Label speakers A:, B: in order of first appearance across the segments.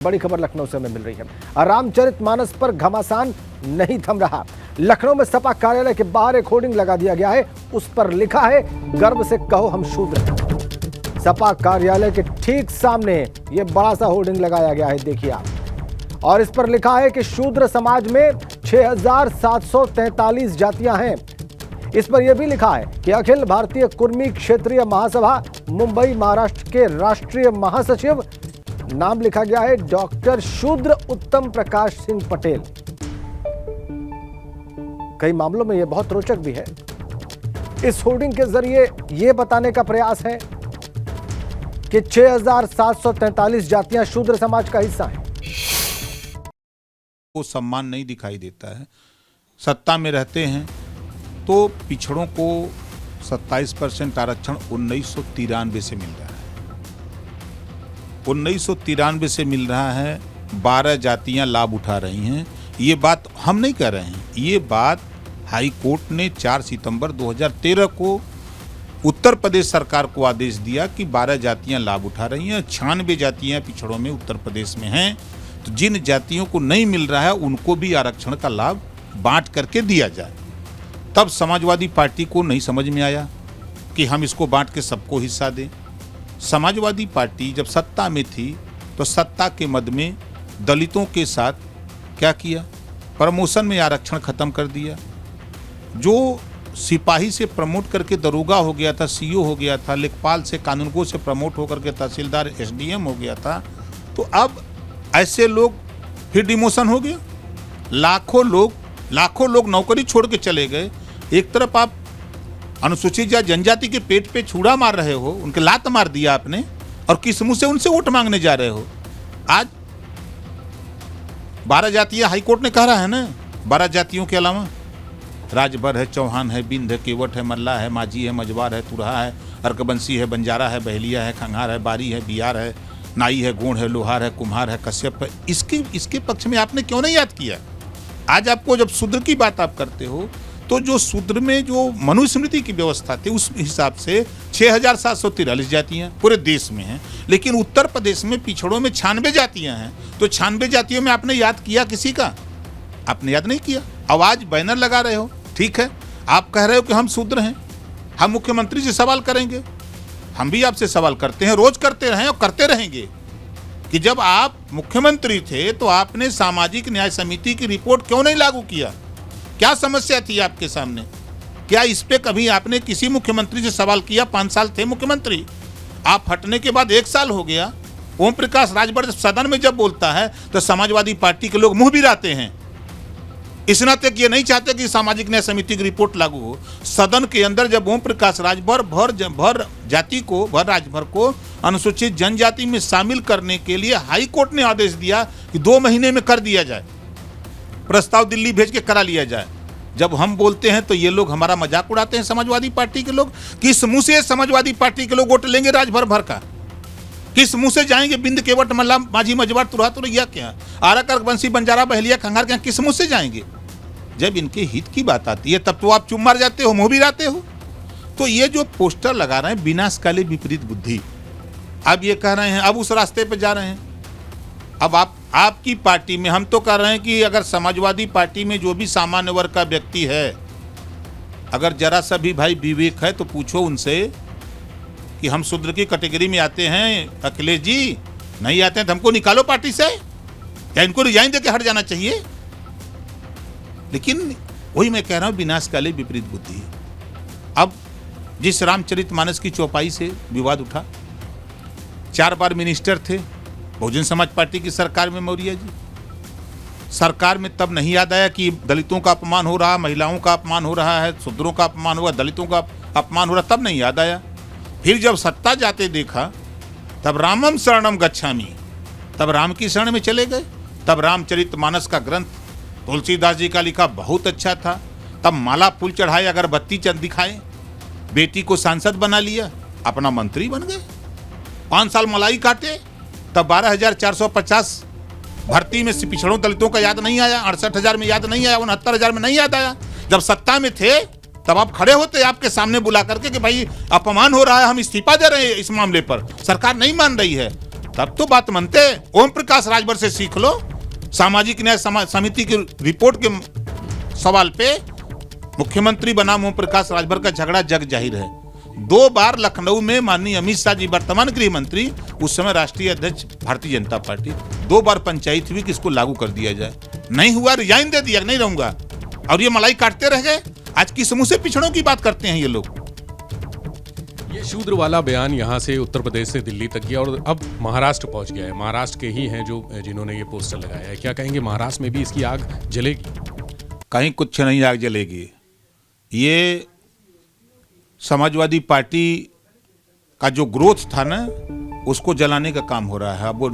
A: बड़ी खबर लखनऊ से हमें मिल रही है। रामचरितमानस पर घमासान नहीं थम रहा। लखनऊ में सपा कार्यालय के बाहर एक होर्डिंग लगा दिया गया है। उस पर लिखा है, गर्व से कहो हम शूद्र हैं। सपा कार्यालय के ठीक सामने ये बड़ा सा होर्डिंग लगाया गया है, देखिए आप। और इस पर लिखा है कि शूद्र समाज में 6743 जातियां हैं। इस पर यह भी लिखा है कि अखिल भारतीय कुर्मी क्षेत्रीय महासभा मुंबई महाराष्ट्र के राष्ट्रीय महासचिव, नाम लिखा गया है डॉक्टर शूद्र उत्तम प्रकाश सिंह पटेल। कई मामलों में यह बहुत रोचक भी है। इस होर्डिंग के जरिए यह बताने का प्रयास है कि 6743 जातियां शूद्र समाज का हिस्सा हैं।
B: को सम्मान नहीं दिखाई देता है। सत्ता में रहते हैं तो पिछड़ों को 27% आरक्षण 1993 से मिल रहा है। 1993 से मिल रहा है। 12 जातियां लाभ उठा रही हैं। ये बात हम नहीं कह रहे हैं, ये बात हाई कोर्ट ने 4 सितंबर 2013 को उत्तर प्रदेश सरकार को आदेश दिया कि 12 जातियां लाभ उठा रही हैं। 96 जातियां पिछड़ों में उत्तर प्रदेश में हैं। तो जिन जातियों को नहीं मिल रहा है उनको भी आरक्षण का लाभ बांट करके दिया जाए। तब समाजवादी पार्टी को नहीं समझ में आया कि हम इसको बांट के सबको हिस्सा दें। समाजवादी पार्टी जब सत्ता में थी तो सत्ता के मद में दलितों के साथ क्या किया, प्रमोशन में आरक्षण खत्म कर दिया। जो सिपाही से प्रमोट करके दरोगा हो गया था, सीओ हो गया था, लेखपाल से कानूनगो से प्रमोट होकर के तहसीलदार एसडीएम हो गया था, तो अब ऐसे लोग फिर डिमोशन हो गया। लाखों लोग नौकरी छोड़ के चले गए। एक तरफ आप अनुसूचित या जनजाति के पेट पे छुरा मार रहे हो, उनके लात मार दिया आपने, और किस मुंह से उनसे वोट मांगने जा रहे हो। आज 12 जातियां हाईकोर्ट ने कह रहा है ना, 12 जातियों के अलावा राजभर है, चौहान है, बिंद है, केवट है, मल्ला है, माझी है, मजबार है, तुरहा है, अर्कबंसी है, बंजारा है, बहलिया है, खंघार है, बारी है, बियार है, नाई है, गोंड है, लोहार है, कुम्हार है, कश्यप है। इसके पक्ष में आपने क्यों नहीं याद किया? आज आपको जब शूद्र की बात आप करते हो तो जो शूद्र में जो मनुस्मृति की व्यवस्था थी उस हिसाब से 6743 जातियां पूरे देश में हैं, लेकिन उत्तर प्रदेश में पिछड़ों में 96 जातियां हैं। तो 96 जातियों में आपने याद किया किसी का? आपने याद नहीं किया। आवाज बैनर लगा रहे हो, ठीक है, आप कह रहे हो कि हम शूद्र हैं, हम मुख्यमंत्री से सवाल करेंगे। हम भी आपसे सवाल करते हैं, रोज करते रहे और करते रहेंगे कि जब आप मुख्यमंत्री थे तो आपने सामाजिक न्याय समिति की रिपोर्ट क्यों नहीं लागू किया? क्या समस्या थी आपके सामने? क्या इस पे कभी आपने किसी मुख्यमंत्री से सवाल किया? 5 साल थे मुख्यमंत्री, आप हटने के बाद 1 साल हो गया। ओम प्रकाश राजभर सदन में जब बोलता है तो समाजवादी पार्टी के लोग मुंह भिराते हैं। इस नाते ये नहीं चाहते कि सामाजिक न्याय समिति की रिपोर्ट लागू हो। सदन के अंदर जब ओम प्रकाश राजभर भर राजभर को अनुसूचित जनजाति में शामिल करने के लिए हाई कोर्ट ने आदेश दिया कि 2 महीने में कर दिया जाए, प्रस्ताव दिल्ली भेज के करा लिया जाए। जब हम बोलते हैं तो ये लोग हमारा मजाक उड़ाते हैं। समाजवादी पार्टी के लोग, किस मुंह से समाजवादी पार्टी के लोग वोट लेंगे राजभर भर का? किस मुंह से जाएंगे बिंद केवट मल्ला माझी मजबार तुरहा तुरैया क्या आरा कर्कबंसी बंजारा बहलिया खंगार क्या, किस मुंह से जाएंगे? जब इनके हित की बात आती है तब तो आप चुप मार जाते हो, मुंह भी रहते हो। तो ये जो पोस्टर लगा रहे हैं विनाशकाली विपरीत बुद्धि, अब ये कह रहे हैं अब उस रास्ते पे जा रहे हैं। अब आपकी पार्टी में हम तो कह रहे हैं कि अगर समाजवादी पार्टी में जो भी सामान्य वर्ग का व्यक्ति है, अगर जरा सा भी भाई विवेक है तो पूछो उनसे कि हम शूद्र की कैटेगरी में आते हैं अखिलेश जी? नहीं आते हैं तो हमको निकालो पार्टी से, या इनको रिजाइन देके हट जाना चाहिए। लेकिन वही मैं कह रहा हूं, विनाशकाली विपरीत बुद्धि। अब जिस रामचरितमानस की चौपाई से विवाद उठा, 4 बार मिनिस्टर थे बहुजन समाज पार्टी की सरकार में मौर्य जी। सरकार में तब नहीं याद आया कि दलितों का अपमान हो रहा, महिलाओं का अपमान हो रहा है, शूद्रों का अपमान हुआ, दलितों का अपमान हो रहा, तब नहीं याद आया। फिर जब सत्ता जाते देखा तब रामम शरणम गच्छामि, तब राम की शरण में चले गए। तब रामचरितमानस का ग्रंथ तुलसीदास जी का लिखा बहुत अच्छा था, तब माला फूल चढ़ाए, अगरबत्ती चंद दिखाए, बेटी को सांसद बना लिया, अपना मंत्री बन गए। 5 साल मलाई काटे, तब 12,450 भर्ती में पिछड़ों दलितों का याद नहीं आया, 68,000 में याद नहीं आया, 69,000 में नहीं याद आया। जब सत्ता में थे तब आप खड़े होते आपके सामने बुला करके कि भाई अपमान हो रहा है, हम इस्तीफा दे रहे हैं इस मामले पर, सरकार नहीं मान रही है। तब तो बात मानते। ओम प्रकाश राजभर से सीख लो। सामाजिक न्याय समिति की रिपोर्ट के सवाल पे मुख्यमंत्री बना ओम प्रकाश राजभर का झगड़ा जग जाहिर है। 2 बार लखनऊ में माननीय अमित शाह जी, वर्तमान गृह मंत्री, उस समय राष्ट्रीय अध्यक्ष भारतीय जनता पार्टी, 2 बार पंचायत हुई कि इसको लागू कर दिया जाए। नहीं हुआ, रिजाइन दे दिया, नहीं रहूंगा। और ये मलाई काटते रह गए। आज किस मुंह से पिछड़ों की बात करते हैं ये लोग।
C: ये शूद्र वाला बयान यहाँ से उत्तर प्रदेश से दिल्ली तक गया और अब महाराष्ट्र पहुंच गया है। महाराष्ट्र के ही हैं जिन्होंने ये पोस्टर लगाया है। क्या कहेंगे, महाराष्ट्र में भी इसकी आग जलेगी?
B: कहीं कुछ नहीं आग जलेगी। ये समाजवादी पार्टी का जो ग्रोथ था ना, उसको जलाने का काम हो रहा है। अब वो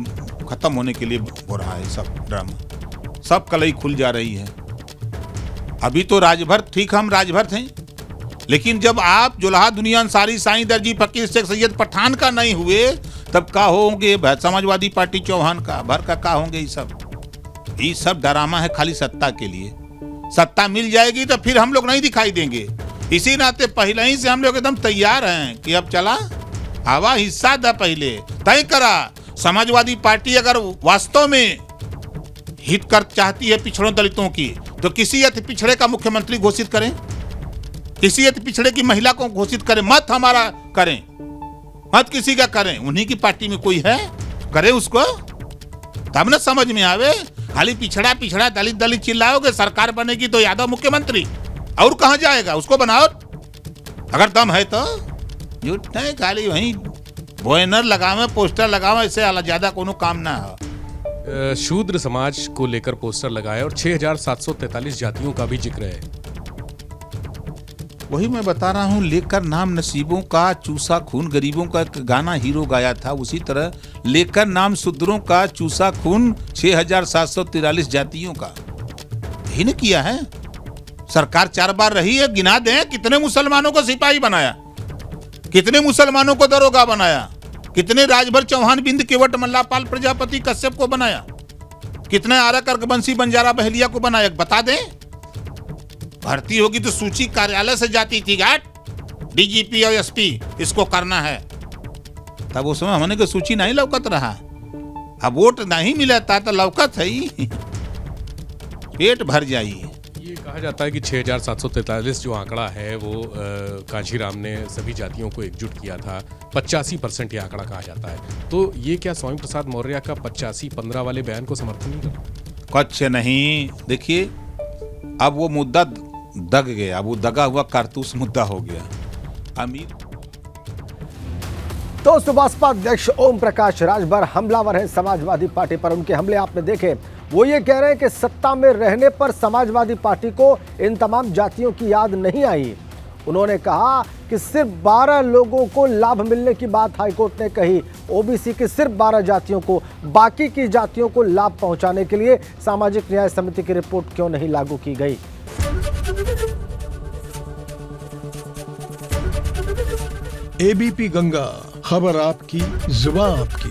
B: खत्म होने के लिए हो रहा है सब ड्रामा। सब कलई खुल जा रही है। अभी तो राजभर, ठीक, हम राजभर थे, लेकिन जब आप जुल्हा दुनिया अंसारी, साईं दर्जी, फकीर शेख सैयद पठान का नहीं हुए, तब का होंगे समाजवादी पार्टी चौहान का, भर का होंगे। ये सब ड्रामा है खाली सत्ता के लिए। सत्ता मिल जाएगी तो फिर हम लोग नहीं दिखाई देंगे। इसी नाते पहले ही से हम लोग एकदम तैयार हैं कि अब चला हवा हिस्सा दा। पहले तय करा, समाजवादी पार्टी अगर वास्तव में हित कर चाहती है पिछड़ों दलितों की, तो किसी अति पिछड़े का मुख्यमंत्री घोषित करें, किसी अति पिछड़े की महिला को घोषित करें। मत हमारा करें, मत किसी का करें। उन्हीं की पार्टी में कोई है, करे उसको, तब न समझ में आवे। खाली पिछड़ा पिछड़ा दलित दलित चिल्लाओगे, सरकार बनेगी तो यादव मुख्यमंत्री, और कहां जाएगा? उसको बनाओ अगर दम है तो। झूठ नहीं, खाली वहीं बैनर लगावे, पोस्टर लगावे, इससे ज्यादा कोनो काम ना हो।
C: शूद्र समाज को लेकर पोस्टर लगाए और 6743 जातियों का भी जिक्र है।
B: वही मैं बता रहा हूँ, लेकर नाम नसीबों का चूसा खून गरीबों का एक गाना हीरो गाया था। उसी तरह लेकर नाम शूद्रों का चूसा खून 6743 जातियों का ही ने किया है। सरकार 4 बार रही है, गिना दें कितने मुसलमानों को सिपाही बनाया, कितने मुसलमानों को दरोगा बनाया, कितने राजभर, चौहान, बिंद, केवट, मल्लापाल, प्रजापति, कश्यप को बनाया, कितने आरक, अर्कबंसी, बंजारा, बहलिया को बनाया, बता दें। भर्ती होगी तो सूची कार्यालय से जाती थी, घाट डीजीपी और एसपी इसको करना है। तब उस समय हमने को सूची नहीं लौकत रहा। अब वोट नहीं मिला था तो लौकत है ही, पेट भर जाइए।
C: ये कहा जाता है कि 6743 जो आंकड़ा है वो कांशीराम ने सभी जातियों को एकजुट किया था। 85% ये आंकड़ा कहा जाता है। तो ये क्या स्वामी प्रसाद मौर्य का 85-15 वाले बयान को समर्थन नहीं करता?
B: कुछ नहीं। देखिए, अब वो मुद्दा दग गया, अब वो दगा हुआ कारतूस मुद्दा हो गया। अमीर
A: तो सुबसपा अध्यक्ष ओम प्रकाश राजभर हमलावर हैं समाजवादी पार्टी पर। उनके हमले आपने देखे। वो ये कह रहे हैं कि सत्ता में रहने पर समाजवादी पार्टी को इन तमाम जातियों की याद नहीं आई। उन्होंने कहा कि सिर्फ 12 लोगों को लाभ मिलने की बात हाईकोर्ट ने कही। ओबीसी की सिर्फ 12 जातियों को, बाकी की जातियों को लाभ पहुंचाने के लिए सामाजिक न्याय समिति की रिपोर्ट क्यों नहीं लागू की गई?
D: एबीपी गंगा, खबर आपकी, जुबान आपकी।